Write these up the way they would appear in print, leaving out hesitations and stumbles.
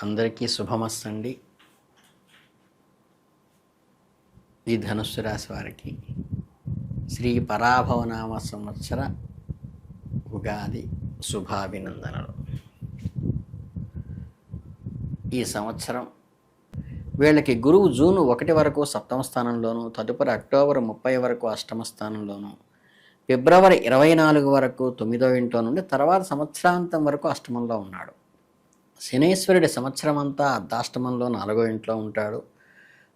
అందరికీ శుభమస్తండి. ఈ ధనుస్సు రాశి వారికి శ్రీ పరాభవనామ సంవత్సర ఉగాది శుభాభినందనలు. ఈ సంవత్సరం వీళ్ళకి గురువు జూన్ 1 వరకు సప్తమ స్థానంలోను, తదుపరి అక్టోబర్ 30 వరకు అష్టమ స్థానంలోను, ఫిబ్రవరి 24 వరకు 9వ ఇంట్లో నుండి తర్వాత సంవత్సరాంతం వరకు అష్టమంలో ఉన్నాడు. శనీశ్వరుడి సంవత్సరం అంతా అర్ధాష్టమంలో 4వ ఇంట్లో ఉంటాడు.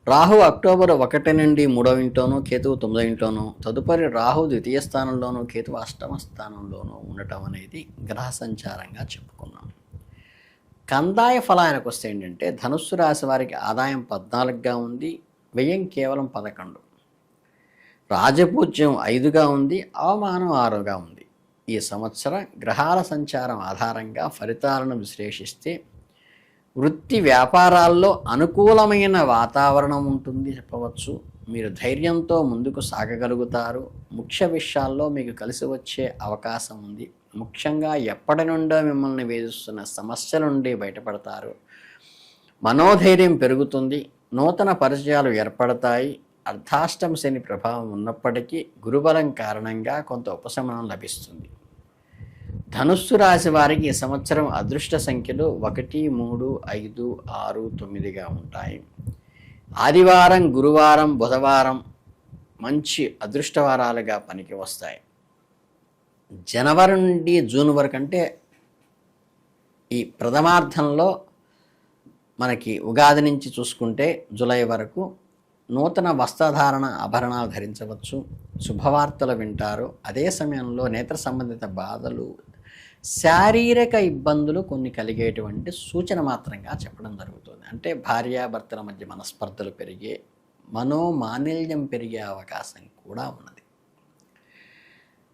రాహు అక్టోబర్ 1 నుండి 3వ ఇంట్లోనూ, కేతువు 9వ ఇంట్లోనూ, తదుపరి రాహు ద్వితీయ స్థానంలోనూ, కేతువు అష్టమ స్థానంలోనూ ఉండటం అనేది గ్రహ సంచారంగా చెప్పుకున్నాం. కందాయ ఫలానికి వస్తే ఏంటంటే ధనుస్సు రాశి వారికి ఆదాయం 14గా ఉంది, వ్యయం కేవలం 11. రాజపూజ్యం 5గా ఉంది, అవమానం 6గా ఉంది. ఈ సంవత్సరం గ్రహాల సంచారం ఆధారంగా ఫలితాలను విశ్లేషిస్తే వృత్తి వ్యాపారాల్లో అనుకూలమైన వాతావరణం ఉంటుంది చెప్పవచ్చు. మీరు ధైర్యంతో ముందుకు సాగగలుగుతారు. ముఖ్య విషయాల్లో మీకు కలిసి వచ్చే అవకాశం ఉంది. ముఖ్యంగా ఎప్పటి నుండో మిమ్మల్ని వేధిస్తున్న సమస్యల నుండి బయటపడతారు. మనోధైర్యం పెరుగుతుంది. నూతన పరిచయాలు ఏర్పడతాయి. అర్ధాష్టమ శని ప్రభావం ఉన్నప్పటికీ గురుబలం కారణంగా కొంత ఉపశమనం లభిస్తుంది. ధనుస్సు రాశి వారికి ఈ సంవత్సరం అదృష్ట సంఖ్యలు 1, 3, 5, 6, 9గా ఉంటాయి. ఆదివారం, గురువారం, బుధవారం మంచి అదృష్టవారాలుగా పనికి వస్తాయి. జనవరి నుండి జూన్ వరకు అంటే ఈ ప్రథమార్థంలో మనకి ఉగాది నుంచి చూసుకుంటే జూలై వరకు నూతన వస్త్రధారణ, ఆభరణాలు ధరించవచ్చు. శుభవార్తలు వింటారు. అదే సమయంలో నేత్ర సంబంధిత బాధలు, శారీరక ఇబ్బందులు కొన్ని కలిగేటువంటి సూచన మాత్రంగా చెప్పడం జరుగుతుంది. అంటే భార్యాభర్తల మధ్య మనస్పర్ధలు పెరిగే, మనోమాలిన్యం పెరిగే అవకాశం కూడా ఉన్నది.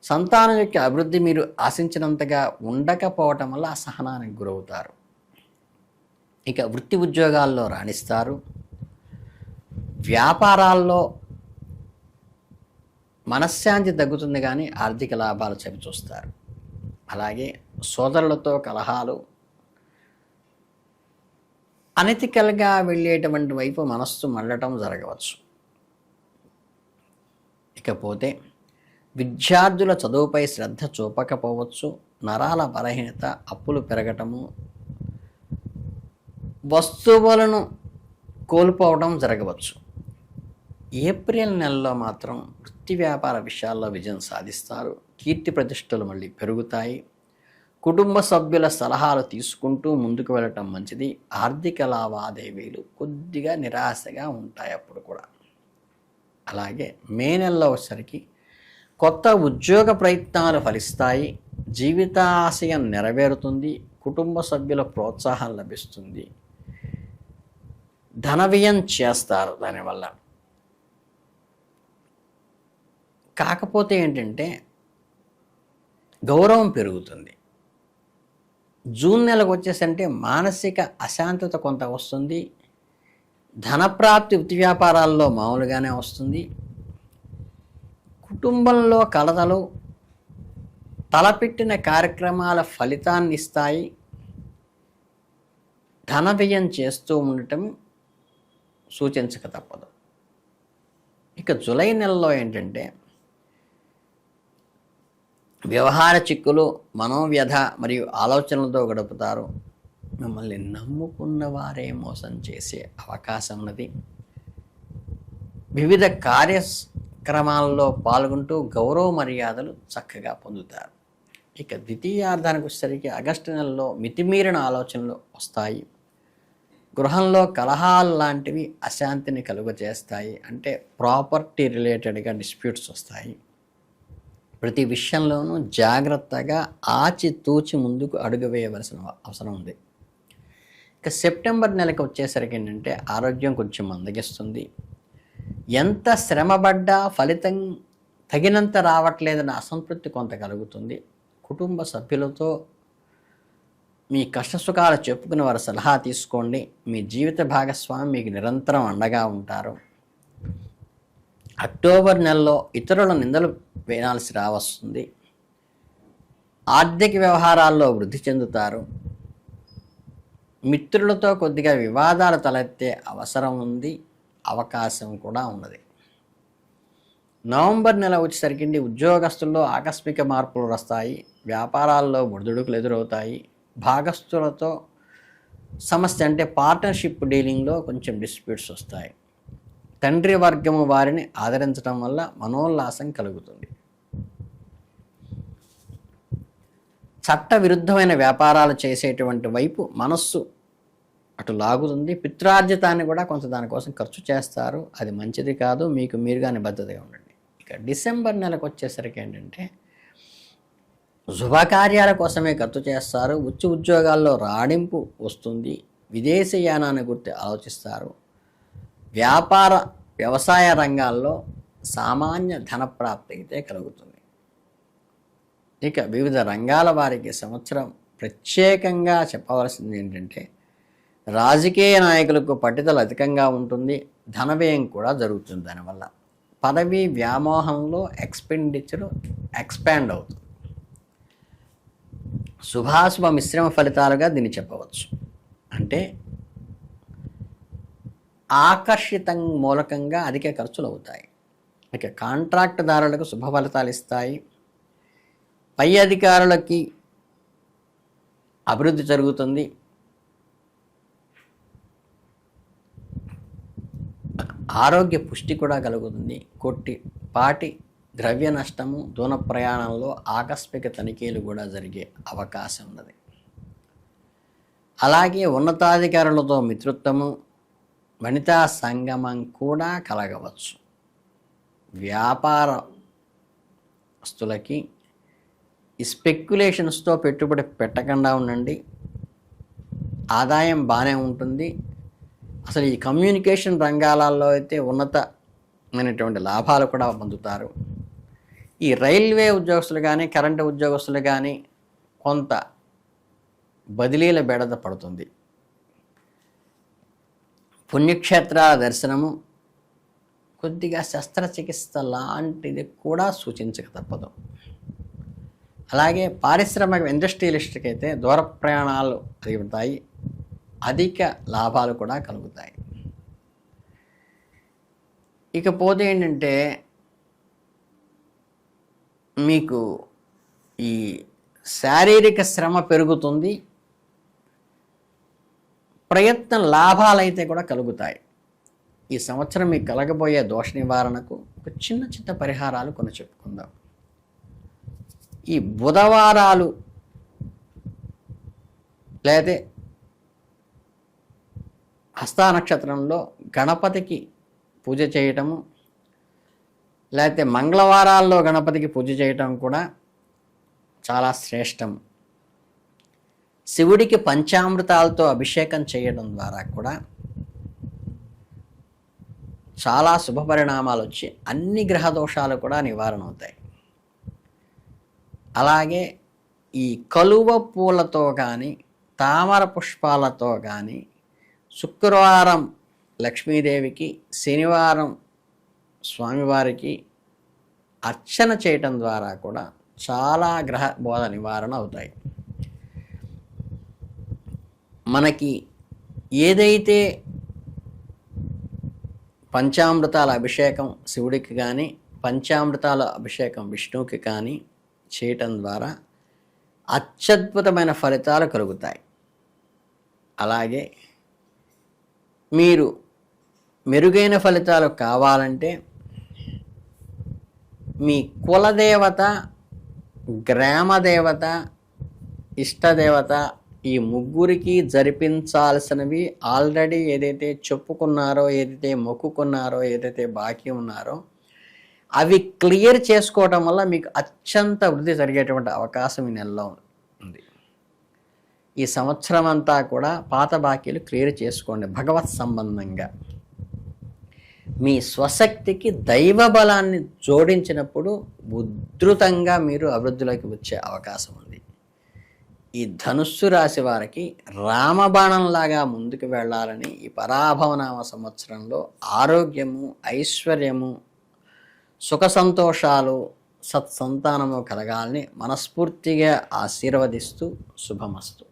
సంతానం యొక్క అభివృద్ధి మీరు ఆశించినంతగా ఉండకపోవటం వల్ల అసహనానికి గురవుతారు. ఇక వృత్తి ఉద్యోగాల్లో రాణిస్తారు. వ్యాపారాల్లో మనశ్శాంతి తగ్గుతుంది, కానీ ఆర్థిక లాభాలు చవిచూస్తారు. అలాగే సోదరులతో కలహాలు, అనెతికల్గా వెళ్ళేటువంటి వైపు మనస్సు మళ్ళటం జరగవచ్చు. ఇకపోతే విద్యార్థుల చదువుపై శ్రద్ధ చూపకపోవచ్చు. నరాల బలహీనత, అప్పులు పెరగటము, వస్తువులను కోల్పోవడం జరగవచ్చు. ఏప్రిల్ నెలలో మాత్రం వృత్తి వ్యాపార విషయాల్లో విజయం సాధిస్తారు. కీర్తి ప్రతిష్టలు మళ్ళీ పెరుగుతాయి. కుటుంబ సభ్యుల సలహాలు తీసుకుంటూ ముందుకు వెళ్ళటం మంచిది. ఆర్థిక లావాదేవీలు కొద్దిగా నిరాశగా ఉంటాయి అప్పుడు కూడా. అలాగే మే నెలలో వచ్చేసరికి కొత్త ఉద్యోగ ప్రయత్నాలు ఫలిస్తాయి. జీవితాశయం నెరవేరుతుంది. కుటుంబ సభ్యుల ప్రోత్సాహం లభిస్తుంది. ధన వ్యయం చేస్తారు దానివల్ల. కాకపోతే ఏంటంటే గౌరవం పెరుగుతుంది. జూన్ నెలకు వచ్చేసంటే మానసిక అశాంతత కొంత వస్తుంది. ధనప్రాప్తి వృత్తి వ్యాపారాల్లో మామూలుగానే వస్తుంది. కుటుంబంలో కలతలు, తలపెట్టిన కార్యక్రమాల ఫలితాన్ని ఇస్తాయి. ధన వ్యయం చేస్తూ ఉండటం సూచించక తప్పదు. ఇక జూలై నెలలో ఏంటంటే వ్యవహార చిక్కులు, మనోవ్యధ మరియు ఆలోచనలతో గడుపుతారు. మిమ్మల్ని నమ్ముకున్న వారే మోసం చేసే అవకాశం ఉన్నది. వివిధ కార్యక్రమాల్లో పాల్గొంటూ గౌరవ మర్యాదలు చక్కగా పొందుతారు. ఇక ద్వితీయార్థానికి వచ్చేసరికి ఆగస్టు నెలలో మితిమీరిన ఆలోచనలు వస్తాయి. గృహంలో కలహాలు లాంటివి అశాంతిని కలుగజేస్తాయి. అంటే ప్రాపర్టీ రిలేటెడ్గా డిస్ప్యూట్స్ వస్తాయి. ప్రతి విషయంలోనూ జాగ్రత్తగా ఆచితూచి ముందుకు అడుగు వేయవలసిన అవసరం ఉంది. ఇక సెప్టెంబర్ నెలకు వచ్చేసరికి ఏంటంటే ఆరోగ్యం కొంచెం మందగిస్తుంది. ఎంత శ్రమపడ్డా ఫలితం తగినంత రావట్లేదన్న అసంతృప్తి కొంత కలుగుతుంది. కుటుంబ సభ్యులతో మీ కష్టసుఖాలు చెప్పుకుని వారి సలహా తీసుకోండి. మీ జీవిత భాగస్వామి మీకు నిరంతరం అండగా ఉంటారు. అక్టోబర్ నెలలో ఇతరుల నిందలు వేయాల్సి రావస్తుంది. ఆర్థిక వ్యవహారాల్లో వృద్ధి చెందుతారు. మిత్రులతో కొద్దిగా వివాదాలు తలెత్తే అవసరం ఉంది, అవకాశం కూడా ఉన్నది. నవంబర్ నెల వచ్చేసరికి ఉద్యోగస్తుల్లో ఆకస్మిక మార్పులు వస్తాయి, వ్యాపారాల్లో ఒడిదుడుకులు ఎదురవుతాయి, భాగస్తులతో సమస్య అంటే పార్ట్నర్షిప్ డీలింగ్లో కొంచెం డిస్ప్యూట్స్ వస్తాయి. తండ్రి వర్గము వారిని ఆదరించడం వల్ల మనోల్లాసం కలుగుతుంది. చట్ట విరుద్ధమైన వ్యాపారాలు చేసేటువంటి వైపు మనస్సు అటు లాగుతుంది. పిత్రార్జితాన్ని కూడా కొంత దానికోసం ఖర్చు చేస్తారు, అది మంచిది కాదు. మీకు మీరుగా నిబద్ధతగా ఉండండి. ఇక డిసెంబర్ నెలకు వచ్చేసరికి ఏంటంటే శుభకార్యాల కోసమే ఖర్చు చేస్తారు, ఉద్యోగాల్లో రాణింపు వస్తుంది, విదేశీయానాన్ని గురించి ఆలోచిస్తారు, వ్యవసాయ రంగాల్లో సామాన్య ధనప్రాప్తి అయితే కలుగుతుంది. ఇక వివిధ రంగాల వారికి సంవత్సరం ప్రత్యేకంగా చెప్పవలసింది ఏంటంటే రాజకీయ నాయకులకు పట్టుదల అధికంగా ఉంటుంది, ధన వ్యయం కూడా జరుగుతుంది. దానివల్ల పదవి వ్యామోహంలో ఎక్స్పెండిచర్ ఎక్స్పాండ్ అవుతుంది. శుభాశుభ మిశ్రమ ఫలితాలుగా దీన్ని చెప్పవచ్చు. అంటే ఆకర్షితం మూలకంగా అధిక ఖర్చులు అవుతాయి. ఇక కాంట్రాక్టుదారులకు శుభ ఫలితాలు ఇస్తాయి. పై అధికారులకి అభివృద్ధి జరుగుతుంది. ఆరోగ్య పుష్టి కూడా కలుగుతుంది. కొట్టిపాటి ద్రవ్య నష్టము, దూర ప్రయాణంలో ఆకస్మిక తనిఖీలు కూడా జరిగే అవకాశం ఉన్నది. అలాగే ఉన్నతాధికారులతో మిత్రత్వము, వనితా సంగమం కూడా కలగవచ్చు. వ్యాపారస్తులకి ఈ స్పెక్యులేషన్స్తో పెట్టుబడి పెట్టకుండా ఉండండి, ఆదాయం బాగానే ఉంటుంది. అసలు ఈ కమ్యూనికేషన్ రంగాలలో అయితే ఉన్నతమైనటువంటి లాభాలు కూడా పొందుతారు. ఈ రైల్వే ఉద్యోగస్తులు కానీ, కరెంటు ఉద్యోగస్తులు కానీ కొంత బదిలీల బెడద పడుతుంది. పుణ్యక్షేత్రాల దర్శనము, కొద్దిగా శస్త్రచికిత్స లాంటిది కూడా సూచించక తప్పదు. అలాగే పారిశ్రామిక ఇండస్ట్రియలిస్ట్కి అయితే దూర ప్రయాణాలు జరుగుతాయి, అధిక లాభాలు కూడా కలుగుతాయి. ఇకపోతే ఏంటంటే మీకు ఈ శారీరక శ్రమ పెరుగుతుంది, ప్రయత్న లాభాలైతే కూడా కలుగుతాయి. ఈ సంవత్సరం మీకు కలగబోయే దోష నివారణకు ఒక చిన్న చిన్న పరిహారాలు కొన్ని చెప్పుకుందాం. ఈ బుధవారాలు లేదా హస్త నక్షత్రంలో గణపతికి పూజ చేయటము, లేకపోతే మంగళవారాల్లో గణపతికి పూజ చేయటం కూడా చాలా శ్రేష్టం. శివుడికి పంచామృతాలతో అభిషేకం చేయడం ద్వారా కూడా చాలా శుభ పరిణామాలు వచ్చి అన్ని గ్రహ దోషాలు కూడా నివారణ అవుతాయి. అలాగే ఈ కలువ పూలతో కానీ, తామర పుష్పాలతో కానీ, శుక్రవారం లక్ష్మీదేవికి, శనివారం స్వామివారికి అర్చన చేయటం ద్వారా కూడా చాలా గ్రహ బోధ నివారణ అవుతాయి. మనకి ఏదైతే పంచామృతాల అభిషేకం శివుడికి కానీ, పంచామృతాల అభిషేకం విష్ణువుకి కానీ చేయటం ద్వారా అత్యద్భుతమైన ఫలితాలు కలుగుతాయి. అలాగే మీరు మెరుగైన ఫలితాలు కావాలంటే మీ కులదేవత, గ్రామదేవత, ఇష్టదేవత ఈ ముగ్గురికి జరిపించాల్సినవి ఆల్రెడీ ఏదైతే చెప్పుకున్నారో, ఏదైతే మొక్కుకున్నారో, ఏదైతే బాకీ ఉన్నారో అవి క్లియర్ చేసుకోవటం వల్ల మీకు అత్యంత వృద్ధి జరిగేటువంటి అవకాశం ఈ నెలలో ఉంది. ఈ సంవత్సరం అంతా కూడా పాత బాకీలు క్లియర్ చేసుకోండి. భగవత్ సంబంధంగా మీ స్వశక్తికి దైవ బలాన్ని జోడించినప్పుడు ఉధృతంగా మీరు అభివృద్ధిలోకి వచ్చే అవకాశం ఉంది. ఈ ధనుస్సు రాశి వారికి రామబాణంలాగా ముందుకు వెళ్ళాలని ఈ పరాభవనామ సంవత్సరంలో ఆరోగ్యము, ఐశ్వర్యము, సుఖ సంతోషాలు, సత్సంతానము కలగాలని మనస్ఫూర్తిగా ఆశీర్వదిస్తూ శుభమస్తు.